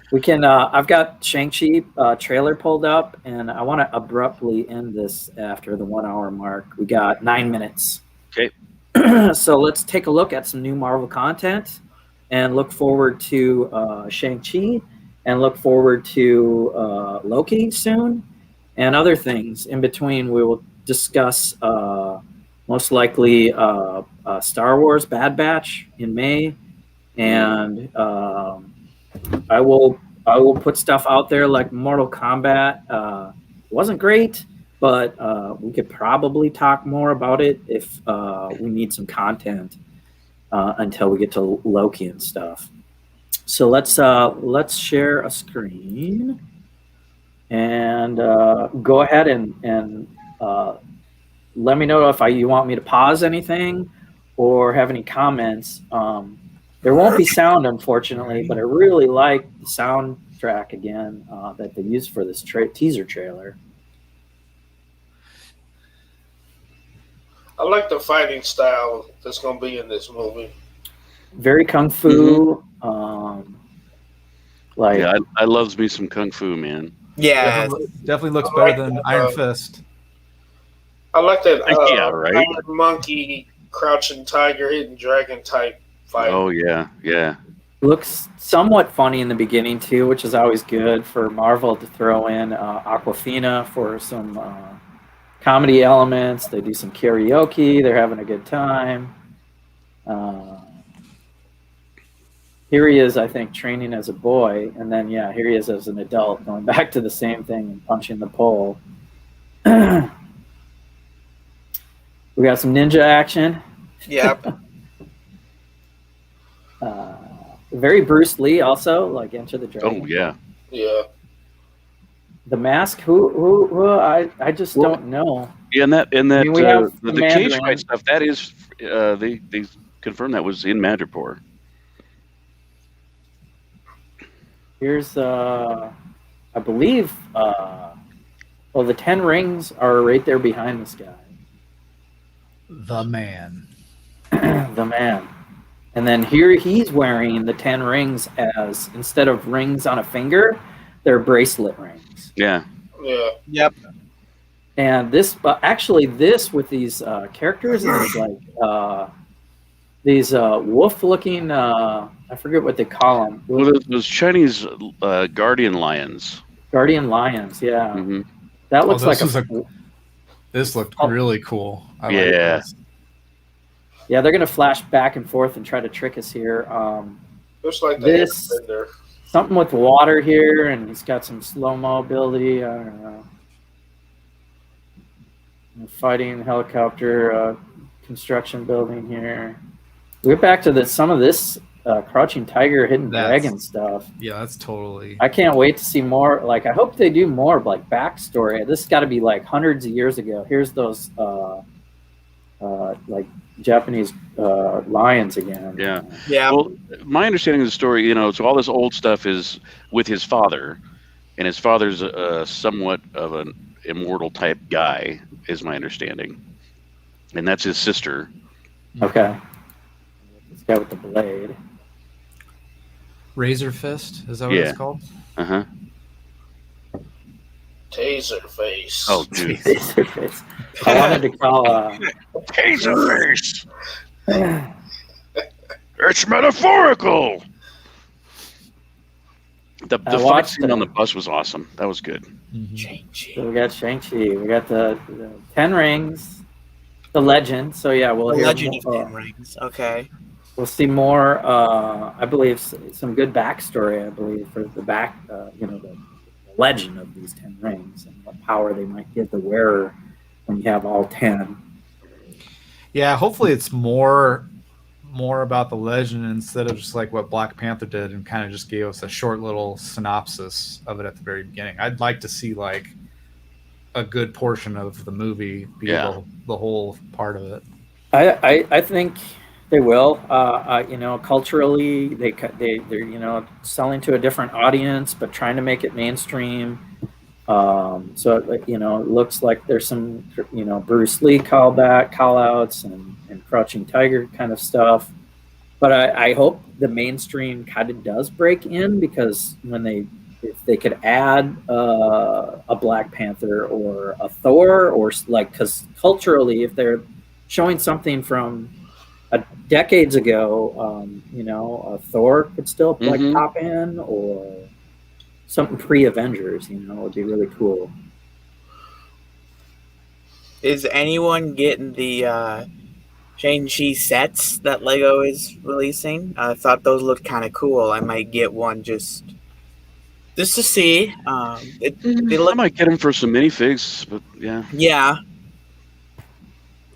We can. I've got Shang-Chi trailer pulled up, and I want to abruptly end this after the 1 hour mark. We got 9 minutes. Okay. So let's take a look at some new Marvel content, and look forward to Shang-Chi, and look forward to Loki soon, and other things in between. We will discuss most likely Star Wars Bad Batch in May, and I will put stuff out there like Mortal Kombat. Wasn't great, but we could probably talk more about it if we need some content until we get to Loki and stuff. So let's share a screen and go ahead and let me know if you want me to pause anything or have any comments. There won't be sound, unfortunately, but I really like the soundtrack again that they used for this teaser trailer. I like the fighting style that's going to be in this movie. Very kung fu. I loves me some kung fu, man. Yeah, Definitely looks better than Iron Fist. I like that right? Iron Monkey, Crouching Tiger, Hidden Dragon type fight. Oh, yeah. Looks somewhat funny in the beginning, too, which is always good for Marvel to throw in Aquafina for some comedy elements. They do some karaoke. They're having a good time. Here he is, I think, training as a boy. And then, here he is as an adult, going back to the same thing and punching the pole. We got some ninja action. Yep. Very Bruce Lee also, like Enter the Dragon. Oh, yeah. Yeah. The Mask, who I just don't know. Yeah, and that we have the the cage Mandarin. fight stuff, that is they confirmed that was in Madripoor. Here's I believe the 10 rings are right there behind this guy. The Man. The Man. And then here he's wearing the 10 rings as, instead of rings on a finger, they're bracelet rings. Yeah. Yeah. Yep. And this, this with these characters is like these wolf-looking, I forget what they call them. Well, those Chinese guardian lions. Guardian lions, yeah. Mm-hmm. That looks like this looked really cool. I like this. Yeah, they're gonna flash back and forth and try to trick us here. Looks like this something with water here, and he's got some slow-mo ability. I don't know. Fighting helicopter construction building here. We get back to some of this Crouching Tiger, Hidden Dragon stuff. Yeah, that's totally. I can't wait to see more. Like, I hope they do more like backstory. This has got to be like hundreds of years ago. Here's those like Japanese lions again. Yeah. Yeah. Well, my understanding of the story, so all this old stuff is with his father, and his father's somewhat of an immortal type guy, is my understanding, and that's his sister. Okay. This guy with the blade. Razor Fist, is that what it's called? Uh huh. Taser face. Oh, dude. I wanted to call Taser face. It's metaphorical. The fight watched scene on the bus was awesome. That was good. Shang-Chi. So we got Shang-Chi. We got the 10 Rings, the legend. So yeah, we'll hear Legend of more. Ten Rings. Okay. We'll see more. I believe some good backstory. I believe for the the legend of these 10 rings and what power they might give the wearer when you have all 10. Yeah, hopefully it's more about the legend instead of just like what Black Panther did and kind of just gave us a short little synopsis of it at the very beginning. I'd like to see like a good portion of the movie be the whole part of it. I think they will. Culturally, they're selling to a different audience, but trying to make it mainstream. So it looks like there's some Bruce Lee call outs and Crouching Tiger kind of stuff. But I hope the mainstream kind of does break in, because if they could add a Black Panther or a Thor, or because culturally, if they're showing something from decades ago, a Thor could still pop in, or something pre-Avengers, would be really cool. Is anyone getting the Shang-Chi sets that Lego is releasing? I thought those looked kind of cool. I might get one just to see. I might get them for some minifigs, but yeah. Yeah.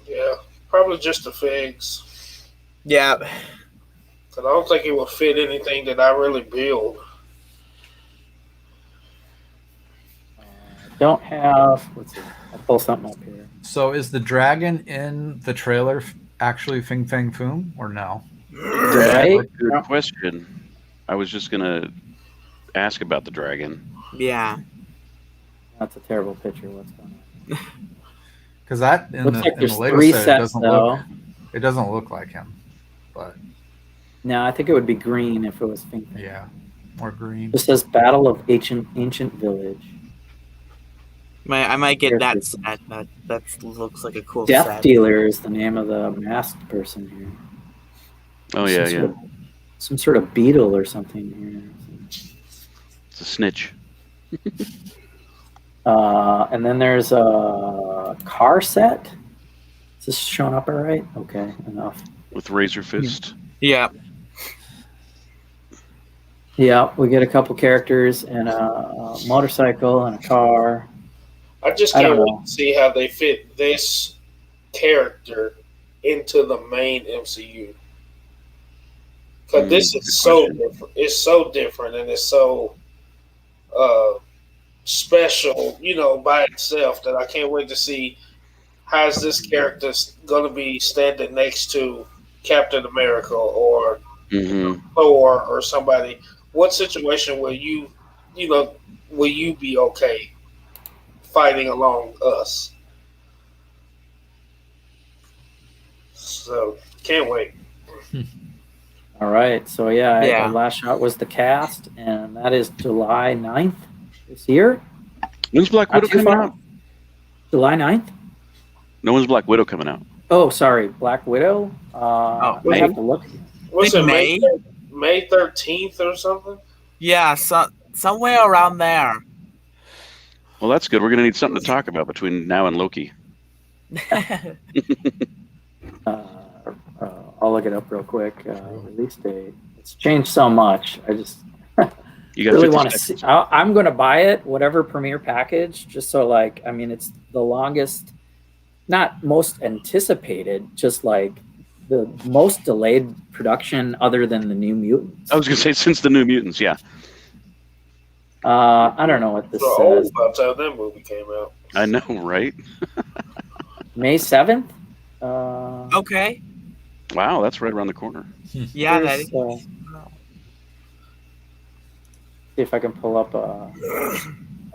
Yeah, probably just the figs. Yeah. Because I don't think it will fit anything that I really build. Don't have. Let's see. I'll pull something up here. So is the dragon in the trailer actually Fing Fang Foom or no? Right? Good question. I was just gonna ask about the dragon. Yeah. That's a terrible picture. What's going on? Because that in Looks like the there's Lego 3 set sets, though. it doesn't look like him. But No, I think it would be green if it was Fing Fang. yeah, more green. This says Battle of Ancient Village. I might get that set. That looks like a cool Death set. Dealer is the name of the masked person here. Oh yeah. Some sort of beetle or something here. It's a snitch. And then there's a car set. Is this showing up all right? Okay, enough. With Razor Fist. Yeah. Yeah, we get a couple characters and a motorcycle and a car. I just can't wait to see how they fit this character into the main MCU. Because this is so different. It's so different, and it's so special, by itself, that I can't wait to see how's this character going to be standing next to Captain America or Thor or somebody. What situation will you be okay fighting along us? So can't wait. All right, so yeah. The last shot was the cast, and that is July 9th this year. When's Black Widow coming out? July 9th? No one's Black Widow coming out. Oh, sorry, Black Widow. I have to look. Was it May 13th or something? Yeah, somewhere around there. Well, that's good. We're going to need something to talk about between now and Loki. I'll look it up real quick. Release date. It's changed so much. I just You got really 50 want to see. I'm going to buy it, whatever premiere package, just so it's the longest, not most anticipated, just like the most delayed production other than the New Mutants. I was going to say since the New Mutants, yeah. I don't know what this So says. old by the time that movie came out. I know, right? May 7th? Okay. Wow, that's right around the corner. Yeah, that is. See if I can pull up a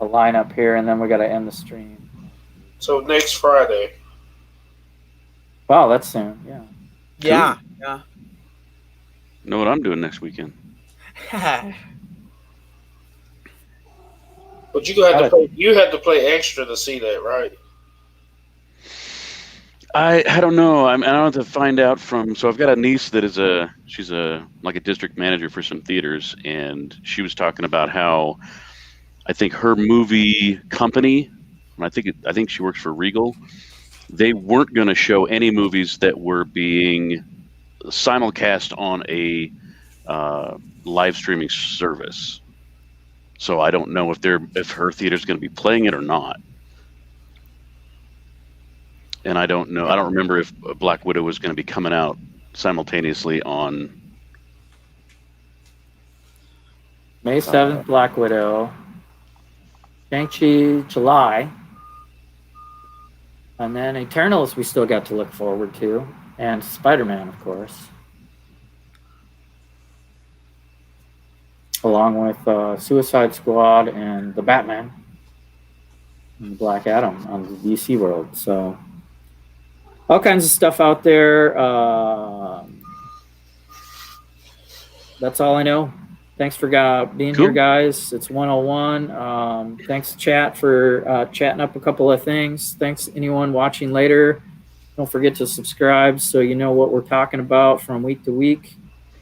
lineup here, and then we got to end the stream. So next Friday. Wow, that's soon. Yeah. Yeah. Know what I'm doing next weekend? But you had to play extra to see that, right? I don't know. I don't have to find out from. So I've got a niece that is she's like a district manager for some theaters, and she was talking about how I think her movie company, and I think she works for Regal. They weren't going to show any movies that were being simulcast on a live streaming service. So I don't know if her theater's going to be playing it or not. And I don't know. I don't remember if Black Widow was going to be coming out simultaneously on May 7th, Black Widow. Shang-Chi, July. And then Eternals we still got to look forward to. And Spider-Man, of course. Along with Suicide Squad and the Batman. And Black Adam on the DC world. So all kinds of stuff out there. That's all I know. Thanks for being here, guys. It's 101. Thanks, chat, for chatting up a couple of things. Thanks, anyone watching later. Don't forget to subscribe so you know what we're talking about from week to week.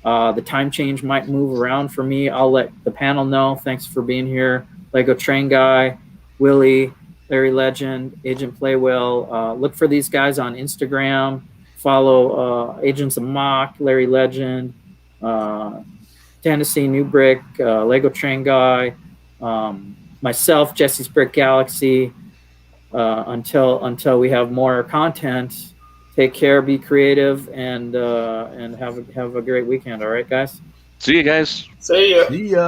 The time change might move around for me. I'll let the panel know. Thanks for being here. Lego Train Guy, Willie, Larry Legend, Agent Playwell. Look for these guys on Instagram. Follow Agents of Mock, Larry Legend, Tennessee New Brick, Lego Train Guy, myself, Jesse's Brick Galaxy. Until we have more content, take care, be creative, and have a great weekend. All right, guys. See you guys. See ya. See ya.